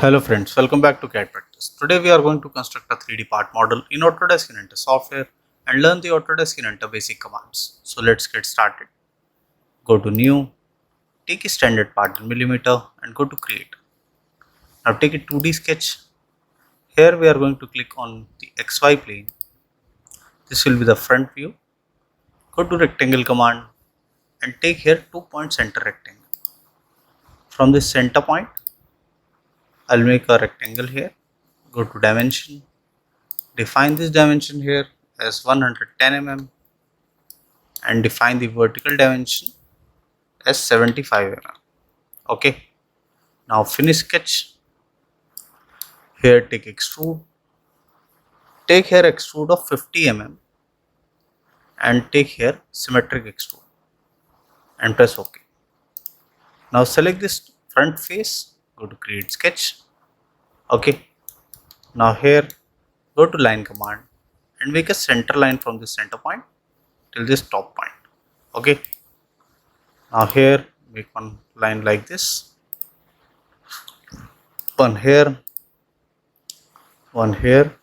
Hello friends, welcome back to CAD practice. Today we are going to construct a 3D part model in Autodeskinventor software and learn the Autodeskinventor basic commands. So let's get started. Go to new, take a standard part in millimeter and go to create. Now take a 2D sketch. Here we are going to click on the XY plane. This will be the front view. Go to rectangle command and take here 2-point center rectangle. From this center point, I'll make a rectangle here. Go to dimension, define this dimension here as 110 mm and define the vertical dimension as 75 mm. Okay, now finish sketch. Here take extrude, take here extrude of 50 mm and take here symmetric extrude and press OK. Now select this front face, go to create sketch. Okay, now here go to line command and make a center line from this center point till this top point. Okay, now here make one line like this, one here, one here.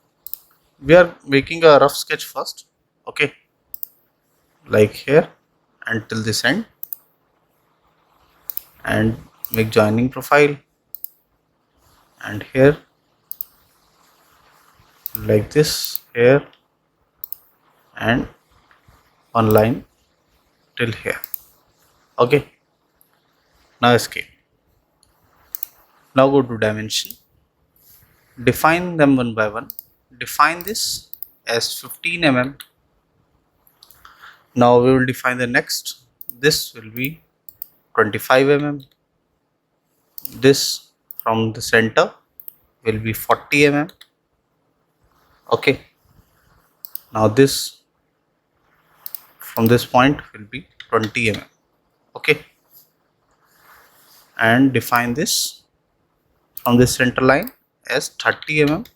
We are making a rough sketch first. Okay, like here until this end, and make joining profile, and here like this here, and one line till here. Okay, now escape. Now go to dimension, define them one by one. Define this as 15 mm. Now we will define the next. This will be 25 mm. This from the center will be 40 mm. Okay, now this from this point will be 20 mm. Okay, and define this from this center line as 30 mm.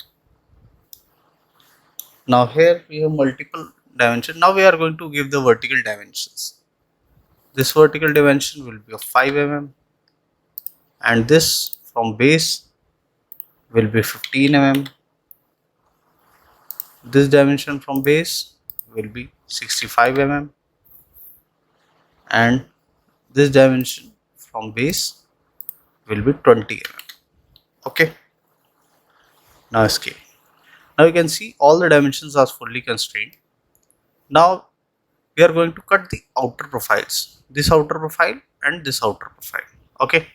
Now here we have multiple dimensions. Now we are going to give the vertical dimensions. This vertical dimension will be of 5 mm and this from base will be 15 mm. This dimension from base will be 65 mm and this dimension from base will be 20 mm. Okay, now escape. Now you can see all the dimensions are fully constrained. Now we are going to cut the outer profiles, this outer profile and this outer profile. Okay,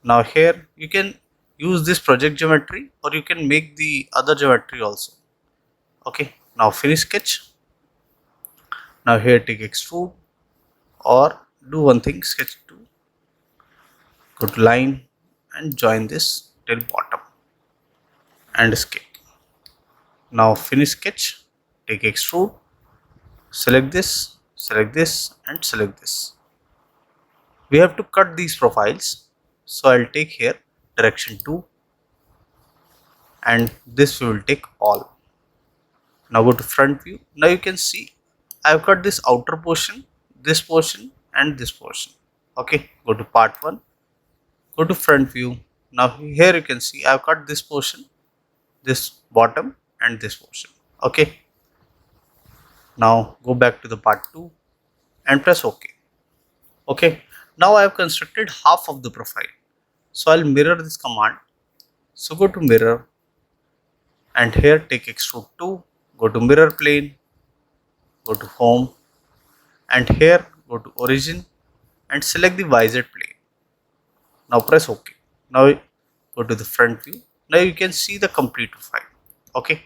now here you can use this project geometry or you can make the other geometry also. Okay, now finish sketch. Now here take extrude or do one thing, sketch 2, go to line and join this till bottom and escape. Now finish sketch, take extrude, select this and select this. We have to cut these profiles, so I'll take here direction 2 and this we will take all. Now go to front view. Now you can see I have cut this outer portion, this portion and this portion. Okay, go to part 1, go to front view. Now here you can see I have cut this portion, this bottom and this portion. Okay, now go back to the part 2 and press OK. Okay, now I have constructed half of the profile, so I'll mirror this command. So go to mirror and here take extrude 2, go to mirror plane, go to home and here go to origin and select the YZ plane. Now press OK. Now go to the front view. Now you can see the complete profile. Okay,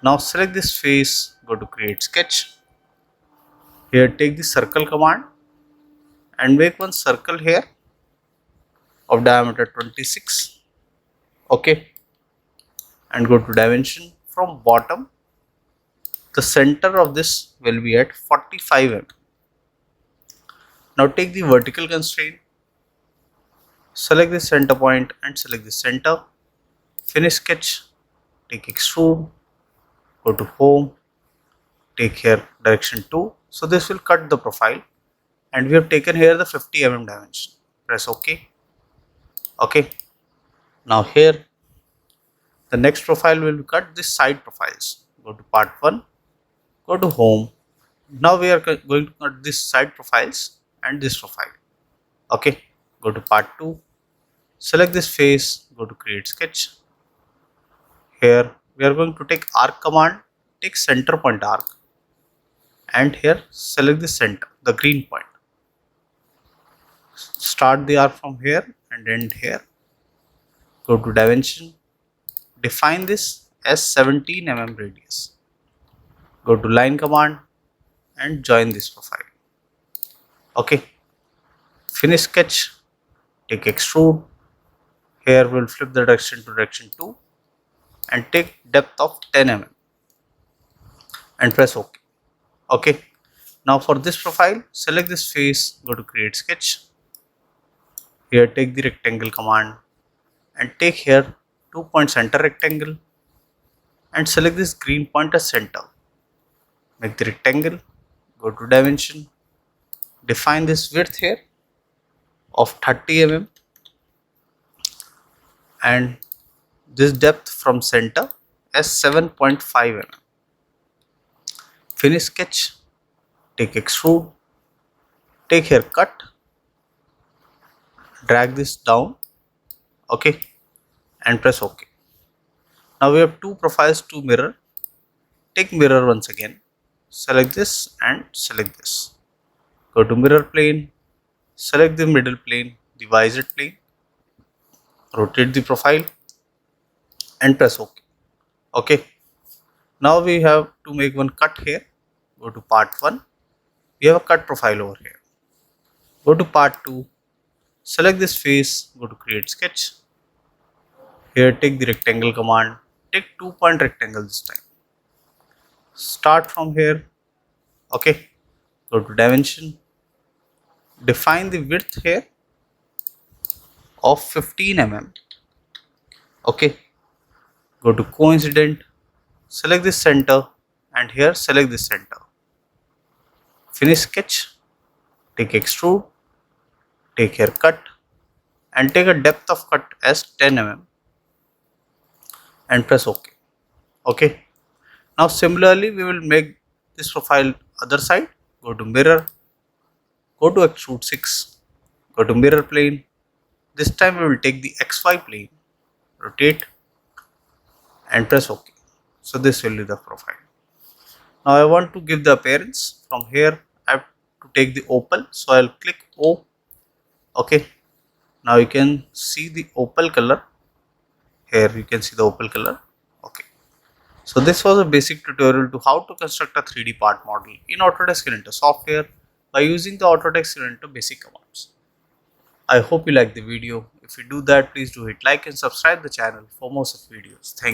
now select this face, go to create sketch. Here take the circle command and make one circle here of diameter 26. Okay, and go to dimension. From bottom, the center of this will be at 45 mm. Now take the vertical constraint, select the center point and select the center. Finish sketch, take extrude, go to home, take here direction 2. So this will cut the profile and we have taken here the 50 mm dimension. Press OK. Okay, Now here the next profile will cut this side profiles. Go to part 1, go to home. Now we are going to cut this side profiles and this profile. Okay, go to part 2, select this face, go to create sketch. Here we are going to take arc command, take center point arc, and here select the center, the green point. Start the arc from here and end here. Go to dimension, define this as 17 mm radius. Go to line command and join this profile. Okay, finish sketch, take extrude. Here we'll flip the direction to direction 2 and take depth of 10 mm and press OK. Okay, now for this profile, select this face, go to create sketch. Here take the rectangle command and take here 2-point center rectangle and select this green point as center. Make the rectangle, go to dimension, define this width here of 30 mm and this depth from center as 7.5 mm. Finish sketch, take extrude, take here cut, drag this down, okay, and press OK. Now we have two profiles to mirror. Take mirror once again, select this and select this. Go to mirror plane, select the middle plane, the YZ plane, rotate the profile and press OK. Okay. Now we have to make one cut here. Go to part 1. We have a cut profile over here. Go to part 2. Select this face. Go to create sketch. Here take the rectangle command. Take 2-point rectangle this time. Start from here. Okay. Go to dimension. Define the width here of 15 mm. Okay. Go to coincident. Select this center and here select this center. Finish sketch, take extrude, take here cut and take a depth of cut as 10 mm and press OK. Okay. Now similarly we will make this profile other side. Go to mirror, go to extrude 6, go to mirror plane. This time we will take the XY plane, rotate and press OK. So this will be the profile. Now I want to give the appearance. From here I have to take the opal, so I'll click O. Okay, now you can see the opal color. Here you can see the opal color. Okay, so this was a basic tutorial to how to construct a 3D part model in Autodeskinventor software by using the Autodeskinventor basic commands. I hope you like the video. If you do that, please do hit like and subscribe the channel for more such videos. Thank you.